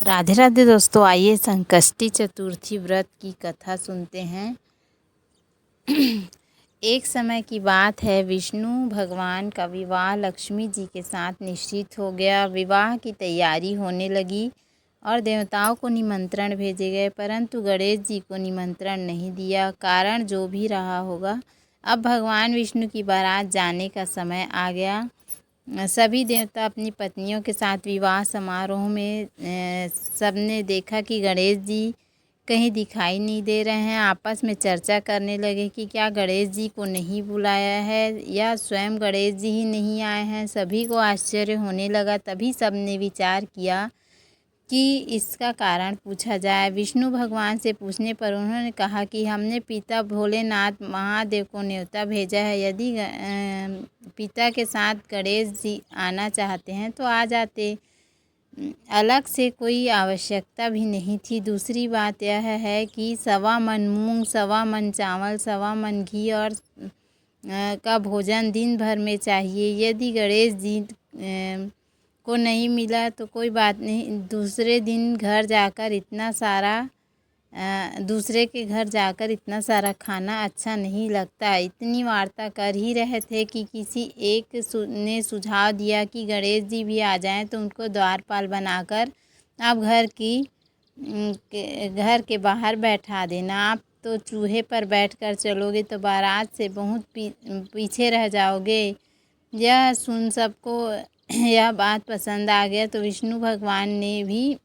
राधे राधे दोस्तों, आइए संकष्टी चतुर्थी व्रत की कथा सुनते हैं। एक समय की बात है, विष्णु भगवान का विवाह लक्ष्मी जी के साथ निश्चित हो गया। विवाह की तैयारी होने लगी और देवताओं को निमंत्रण भेजे गए, परंतु गणेश जी को निमंत्रण नहीं दिया। कारण जो भी रहा होगा, अब भगवान विष्णु की बारात जाने का समय आ गया। सभी देवता अपनी पत्नियों के साथ विवाह समारोह में सबने देखा कि गणेश जी कहीं दिखाई नहीं दे रहे हैं। आपस में चर्चा करने लगे कि क्या गणेश जी को नहीं बुलाया है या स्वयं गणेश जी ही नहीं आए हैं। सभी को आश्चर्य होने लगा। तभी सबने विचार किया कि इसका कारण पूछा जाए। विष्णु भगवान से पूछने पर उन्होंने कहा कि हमने पिता भोलेनाथ महादेव को न्योता भेजा है। यदि पिता के साथ गणेश जी आना चाहते हैं तो आ जाते, अलग से कोई आवश्यकता भी नहीं थी। दूसरी बात यह है कि 1.25 मन मूंग, 1.25 मन चावल, 1.25 मन घी और का भोजन दिन भर में चाहिए। यदि गणेश जी को नहीं मिला तो कोई बात नहीं, दूसरे के घर जाकर इतना सारा खाना अच्छा नहीं लगता। इतनी वार्ता कर ही रहे थे कि किसी एक ने सुझाव दिया कि गणेश जी भी आ जाएं तो उनको द्वारपाल बनाकर आप घर के बाहर बैठा देना। आप तो चूहे पर बैठकर चलोगे तो बारात से बहुत पीछे रह जाओगे। यह सुन सबको यह बात पसंद आ गया तो विष्णु भगवान ने भी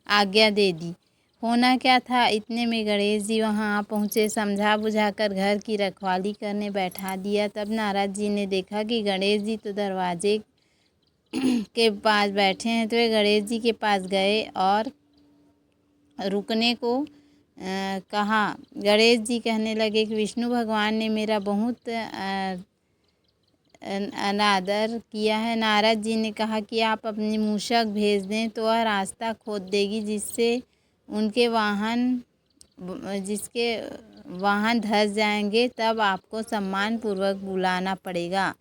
आज्ञा दे दी। होना क्या था, इतने में गणेश जी वहाँ पहुँचे। समझा बुझाकर घर की रखवाली करने बैठा दिया। तब नारद जी ने देखा कि गणेश जी तो दरवाजे के पास बैठे हैं, तो वे गणेश जी के पास गए और रुकने को कहा। गणेश जी कहने लगे कि विष्णु भगवान ने मेरा बहुत अनादर किया है। नारद जी ने कहा कि आप अपनी मूषक भेज दें तो वह रास्ता खोद देगी, जिसके वाहन धंस जाएंगे, तब आपको सम्मान पूर्वक बुलाना पड़ेगा।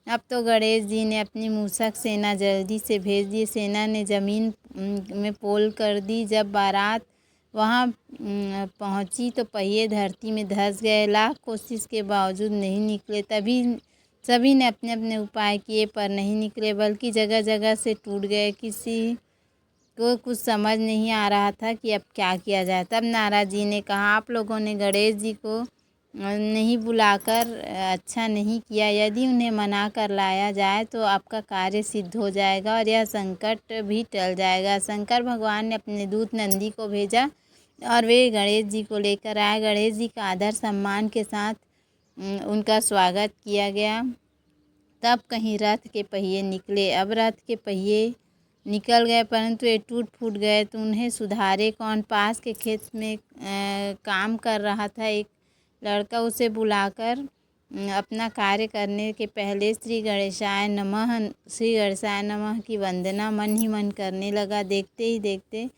अब तो गणेश जी ने अपनी मूषक सेना जल्दी से भेज दी। सेना ने जमीन में पोल कर दी। जब बारात वहाँ पहुँची तो पहिए धरती में धंस गए। लाख कोशिश के बावजूद नहीं निकले। तभी सभी ने अपने अपने उपाय किए पर नहीं निकले, बल्कि जगह जगह से टूट गए। किसी को कुछ समझ नहीं आ रहा था कि अब क्या किया जाए। तब नारद जी ने कहा, आप लोगों ने गणेश जी को नहीं बुलाकर अच्छा नहीं किया। यदि उन्हें मना कर लाया जाए तो आपका कार्य सिद्ध हो जाएगा और यह संकट भी टल जाएगा। शंकर भगवान ने अपने दूत नंदी को भेजा और वे गणेश जी को लेकर आए। गणेश जी का आदर सम्मान के साथ उनका स्वागत किया गया। तब कहीं रथ के पहिए निकले। अब रथ के पहिए निकल गए, परंतु ये टूट फूट गए तो उन्हें सुधारे कौन। पास के खेत में काम कर रहा था एक लड़का, उसे बुलाकर अपना कार्य करने के पहले श्री गणेशाय नमः की वंदना मन ही मन करने लगा। देखते ही देखते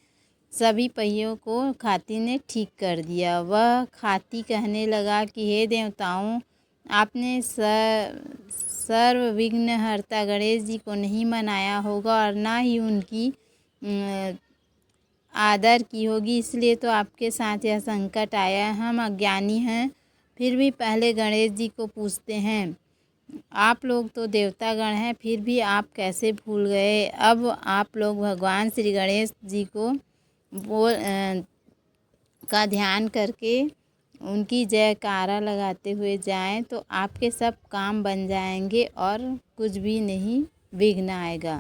सभी पहियों को खाती ने ठीक कर दिया। वह खाती कहने लगा कि हे देवताओं, आपने सर्व विघ्न हर्ता गणेश जी को नहीं मनाया होगा और ना ही उनकी आदर की होगी, इसलिए तो आपके साथ यह संकट आया है। हम अज्ञानी हैं, फिर भी पहले गणेश जी को पूछते हैं। आप लोग तो देवतागण हैं, फिर भी आप कैसे भूल गए। अब आप लोग भगवान श्री गणेश जी को का ध्यान करके उनकी जयकारा लगाते हुए जाएं तो आपके सब काम बन जाएंगे और कुछ भी नहीं विघ्न आएगा।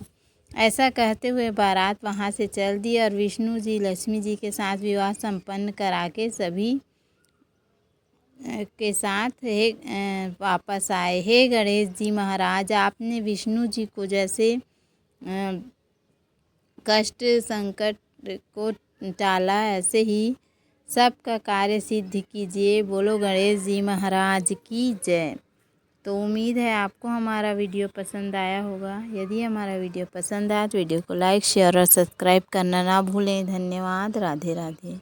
ऐसा कहते हुए बारात वहाँ से चल दी और विष्णु जी लक्ष्मी जी के साथ विवाह संपन्न करा के सभी के साथ वापस आए। हे गणेश जी महाराज, आपने विष्णु जी को जैसे कष्ट संकट को टाला, ऐसे ही सबका कार्य सिद्ध कीजिए। बोलो गणेश जी महाराज की जय। तो उम्मीद है आपको हमारा वीडियो पसंद आया होगा। यदि हमारा वीडियो पसंद आया तो वीडियो को लाइक, शेयर और सब्सक्राइब करना ना भूलें। धन्यवाद। राधे राधे।